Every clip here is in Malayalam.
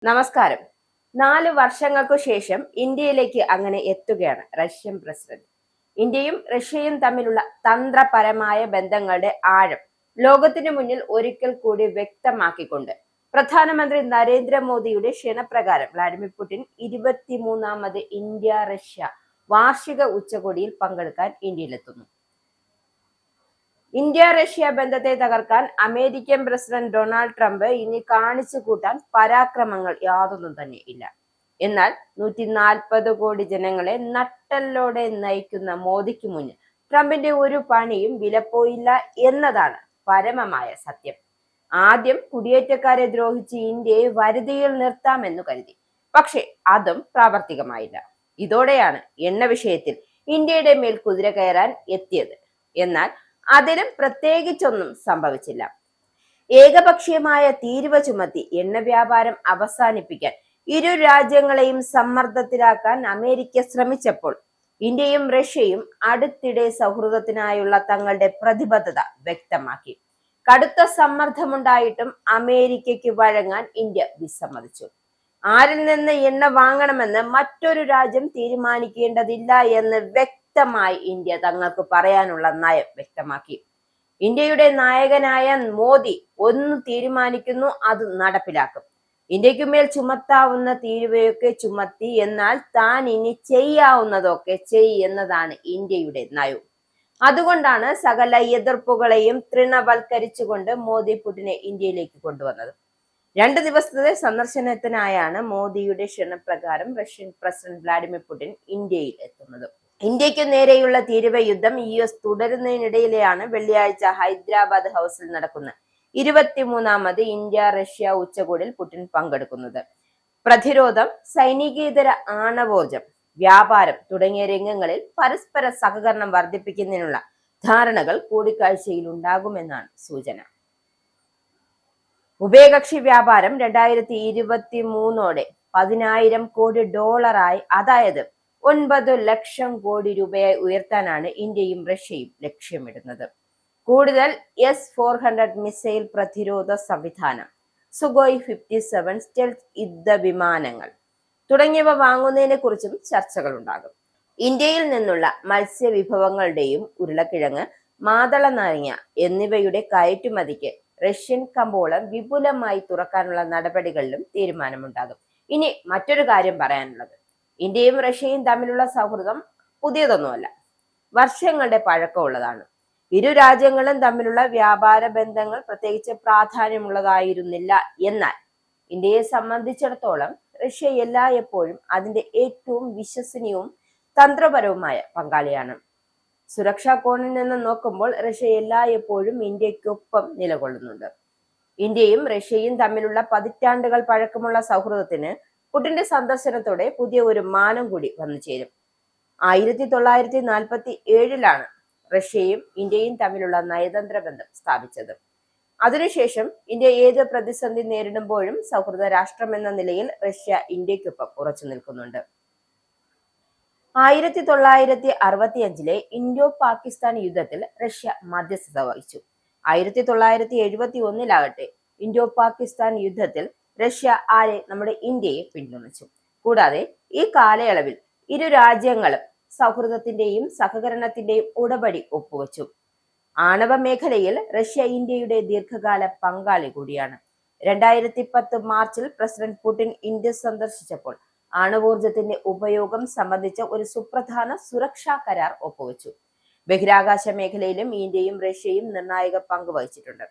നമസ്കാരം. 4 വർഷങ്ങൾക്കു ശേഷം ഇന്ത്യയിലേക്ക് അങ്ങനെ എത്തുകയാണ് റഷ്യൻ പ്രസിഡന്റ്. ഇന്ത്യയും റഷ്യയും തമ്മിലുള്ള തന്ത്രപരമായ ബന്ധങ്ങളുടെ ആഴം ലോകത്തിന് മുന്നിൽ ഒരിക്കൽ കൂടി വ്യക്തമാക്കിക്കൊണ്ട് പ്രധാനമന്ത്രി നരേന്ദ്രമോദിയുടെ ക്ഷണപ്രകാരം വ്ളാഡിമിർ പുടിൻ 23ാമത് ഇന്ത്യ റഷ്യ വാർഷിക ഉച്ചകോടിയിൽ പങ്കെടുക്കാൻ ഇന്ത്യയിലെത്തുന്നു. ഇന്ത്യ റഷ്യ ബന്ധത്തെ തകർക്കാൻ അമേരിക്കൻ പ്രസിഡന്റ് ഡൊണാൾഡ് ട്രംപ് ഇനി കാണിച്ചു കൂട്ടാൻ പരാക്രമങ്ങൾ യാതൊന്നും തന്നെ ഇല്ല. എന്നാൽ 140 കോടി ജനങ്ങളെ നട്ടെല്ലോടെ നയിക്കുന്ന മോദിക്ക് മുന്നിൽ ട്രംപിന്റെ ഒരു പണിയും വിലപ്പോയില്ല എന്നതാണ് പരമമായ സത്യം. ആദ്യം കുടിയേറ്റക്കാരെ ദ്രോഹിച്ച് ഇന്ത്യയെ വരുതിയിൽ നിർത്താമെന്നു കരുതി. പക്ഷെ അതും പ്രാവർത്തികമായില്ല. ഇതോടെയാണ് എണ്ണ വിഷയത്തിൽ ഇന്ത്യയുടെ മേൽ കുതിര കയറാൻ എത്തിയത്. എന്നാൽ അതിലും പ്രത്യേകിച്ചൊന്നും സംഭവിച്ചില്ല. ഏകപക്ഷീയമായ തീരുവ ചുമത്തി എണ്ണ വ്യാപാരം അവസാനിപ്പിക്കാൻ ഇരു രാജ്യങ്ങളെയും സമ്മർദ്ദത്തിലാക്കാൻ അമേരിക്ക ശ്രമിച്ചപ്പോൾ ഇന്ത്യയും റഷ്യയും അടുത്തിടെ സൗഹൃദത്തിനായുള്ള തങ്ങളുടെ പ്രതിബദ്ധത വ്യക്തമാക്കി. കടുത്ത സമ്മർദ്ദമുണ്ടായിട്ടും അമേരിക്കയ്ക്ക് വഴങ്ങാൻ ഇന്ത്യ വിസമ്മതിച്ചു. ആരിൽ നിന്ന് എണ്ണ വാങ്ങണമെന്ന് മറ്റൊരു രാജ്യം തീരുമാനിക്കേണ്ടതില്ല എന്ന് വ്യക്തമായി ഇന്ത്യ തങ്ങൾക്ക് പറയാനുള്ള നയം വ്യക്തമാക്കി. ഇന്ത്യയുടെ നായകനായ മോദി ഒന്ന് തീരുമാനിക്കുന്നു, അത് നടപ്പിലാക്കും. ഇന്ത്യക്കുമേൽ ചുമത്താവുന്ന തീരുവയൊക്കെ ചുമത്തി, എന്നാൽ താൻ ഇനി ചെയ്യാവുന്നതൊക്കെ എന്നതാണ് ഇന്ത്യയുടെ നയവും. അതുകൊണ്ടാണ് സകല എതിർപ്പുകളെയും തൃണവൽക്കരിച്ചുകൊണ്ട് മോദി പുടിനെ ഇന്ത്യയിലേക്ക് കൊണ്ടുവന്നത്. 2 ദിവസത്തെ സന്ദർശനത്തിനായാണ് മോദിയുടെ ക്ഷണപ്രകാരം റഷ്യൻ പ്രസിഡന്റ് വ്ളാഡിമിർ പുടിൻ ഇന്ത്യയിൽ എത്തുന്നത്. ഇന്ത്യക്ക് നേരെയുള്ള തീരുവ യുദ്ധം US തുടരുന്നതിനിടയിലെയാണ് വെള്ളിയാഴ്ച ഹൈദരാബാദ് ഹൗസിൽ നടക്കുന്ന 23ാമത് ഇന്ത്യ റഷ്യ ഉച്ചകോടിയിൽ പുടിൻ പങ്കെടുക്കുന്നത്. പ്രതിരോധം, സൈനികേതര ആണവോർജം, വ്യാപാരം തുടങ്ങിയ രംഗങ്ങളിൽ പരസ്പര സഹകരണം വർദ്ധിപ്പിക്കുന്നതിനുള്ള ധാരണകൾ കൂടിക്കാഴ്ചയിൽ ഉണ്ടാകുമെന്നാണ് സൂചന. ഉഭയകക്ഷി വ്യാപാരം 2023ഓടെ $10,000 കോടി അതായത് 9 ലക്ഷം കോടി രൂപയായി ഉയർത്താനാണ് ഇന്ത്യയും റഷ്യയും ലക്ഷ്യമിടുന്നത്. കൂടുതൽ S-400 മിസൈൽ പ്രതിരോധ സംവിധാനം, സുഖോയ് 57 സ്റ്റെൽത്ത് യുദ്ധവിമാനങ്ങൾ തുടങ്ങിയവ വാങ്ങുന്നതിനെ കുറിച്ചും ചർച്ചകൾ ഉണ്ടാകും. ഇന്ത്യയിൽ നിന്നുള്ള മത്സ്യവിഭവങ്ങളുടെയും ഉരുളക്കിഴങ്ങ്, മാതള നാരങ്ങ എന്നിവയുടെ കയറ്റുമതിക്ക് റഷ്യൻ കമ്പോളം വിപുലമായി തുറക്കാനുള്ള നടപടികളിലും തീരുമാനമുണ്ടാകും. ഇനി മറ്റൊരു കാര്യം പറയാനുള്ളത്, ഇന്ത്യയും റഷ്യയും തമ്മിലുള്ള സൗഹൃദം പുതിയതൊന്നുമല്ല, വർഷങ്ങളുടെ പഴക്കമുള്ളതാണ്. ഇരു രാജ്യങ്ങളും തമ്മിലുള്ള വ്യാപാര ബന്ധങ്ങൾ പ്രത്യേകിച്ച് പ്രാധാന്യമുള്ളതായിരുന്നില്ല. എന്നാൽ ഇന്ത്യയെ സംബന്ധിച്ചിടത്തോളം റഷ്യ എല്ലായ്പ്പോഴും അതിന്റെ ഏറ്റവും വിശ്വസനീയവും തന്ത്രപരവുമായ പങ്കാളിയാണ്. സുരക്ഷാ കോണിൽ നിന്ന് നോക്കുമ്പോൾ റഷ്യ എല്ലായ്പ്പോഴും ഇന്ത്യക്കൊപ്പം നിലകൊള്ളുന്നുണ്ട്. ഇന്ത്യയും റഷ്യയും തമ്മിലുള്ള പതിറ്റാണ്ടുകൾ പഴക്കമുള്ള സൗഹൃദത്തിന് പുടിന്റെ സന്ദർശനത്തോടെ പുതിയ ഒരു മാനം കൂടി വന്നു ചേരും. 1947 റഷ്യയും ഇന്ത്യയും തമ്മിലുള്ള നയതന്ത്ര ബന്ധം സ്ഥാപിച്ചത്. അതിനുശേഷം ഇന്ത്യ ഏത് പ്രതിസന്ധി നേരിടുമ്പോഴും സൗഹൃദ രാഷ്ട്രമെന്ന നിലയിൽ റഷ്യ ഇന്ത്യക്കൊപ്പം ഉറച്ചു നിൽക്കുന്നുണ്ട്. 1965 ഇൻഡോ പാകിസ്ഥാൻ യുദ്ധത്തിൽ റഷ്യ മധ്യസ്ഥത വഹിച്ചു. 1971 ഇൻഡോ പാകിസ്ഥാൻ യുദ്ധത്തിൽ റഷ്യ നമ്മുടെ ഇന്ത്യയെ പിന്തുണച്ചു. കൂടാതെ ഈ കാലയളവിൽ ഇരു രാജ്യങ്ങളും സൗഹൃദത്തിന്റെയും സഹകരണത്തിന്റെയും ഉടമ്പടി ഒപ്പുവച്ചു. ആണവ മേഖലയിൽ റഷ്യ ഇന്ത്യയുടെ ദീർഘകാല പങ്കാളി കൂടിയാണ്. 2010 മാർച്ചിൽ പ്രസിഡന്റ് പുടിൻ ഇന്ത്യ സന്ദർശിച്ചപ്പോൾ ആണവോർജത്തിന്റെ ഉപയോഗം സംബന്ധിച്ച ഒരു സുപ്രധാന സുരക്ഷാ കരാർ ഒപ്പുവെച്ചു. ബഹിരാകാശ മേഖലയിലും ഇന്ത്യയും റഷ്യയും നിർണായക പങ്ക് വഹിച്ചിട്ടുണ്ട്.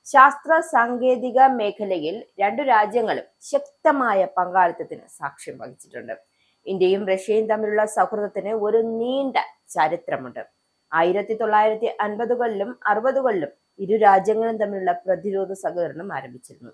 ശാസ്ത്ര സാങ്കേതിക മേഖലയിൽ 2 രാജ്യങ്ങളും ശക്തമായ പങ്കാളിത്തത്തിന് സാക്ഷ്യം വഹിച്ചിട്ടുണ്ട്. ഇന്ത്യയും റഷ്യയും തമ്മിലുള്ള സൗഹൃദത്തിന് ഒരു നീണ്ട ചരിത്രമുണ്ട്. 1950കളിലും 60കളിലും ഇരു രാജ്യങ്ങളും തമ്മിലുള്ള പ്രതിരോധ സഹകരണം ആരംഭിച്ചിരുന്നു.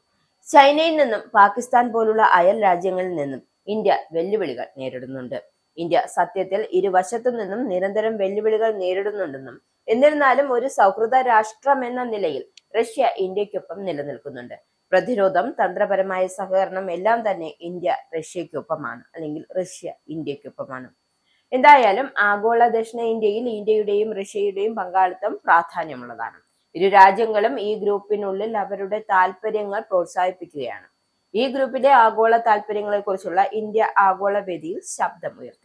ചൈനയിൽ നിന്നും പാകിസ്ഥാൻ പോലുള്ള അയൽ രാജ്യങ്ങളിൽ നിന്നും ഇന്ത്യ വെല്ലുവിളികൾ നേരിടുന്നുണ്ട്. ഇന്ത്യ സത്യത്തിൽ ഇരുവശത്തു നിന്നും നിരന്തരം വെല്ലുവിളികൾ നേരിടുന്നുണ്ടെന്നും എന്നിരുന്നാലും ഒരു സൗഹൃദ രാഷ്ട്രം എന്ന നിലയിൽ റഷ്യ ഇന്ത്യക്കൊപ്പം നിലനിൽക്കുന്നുണ്ട്. പ്രതിരോധം, തന്ത്രപരമായ സഹകരണം എല്ലാം തന്നെ ഇന്ത്യ റഷ്യക്കൊപ്പമാണ്, അല്ലെങ്കിൽ റഷ്യ ഇന്ത്യക്കൊപ്പമാണ്. എന്തായാലും ആഗോള ദക്ഷിണേന്ത്യയിൽ ഇന്ത്യയുടെയും റഷ്യയുടെയും പങ്കാളിത്തം പ്രാധാന്യമുള്ളതാണ്. ഇരു രാജ്യങ്ങളും ഈ ഗ്രൂപ്പിനുള്ളിൽ അവരുടെ താല്പര്യങ്ങൾ പ്രോത്സാഹിപ്പിക്കുകയാണ്. ഈ ഗ്രൂപ്പിന്റെ ആഗോള താൽപര്യങ്ങളെക്കുറിച്ചുള്ള ഇന്ത്യ ആഗോള വേദിയിൽ ശബ്ദമുയർത്തും.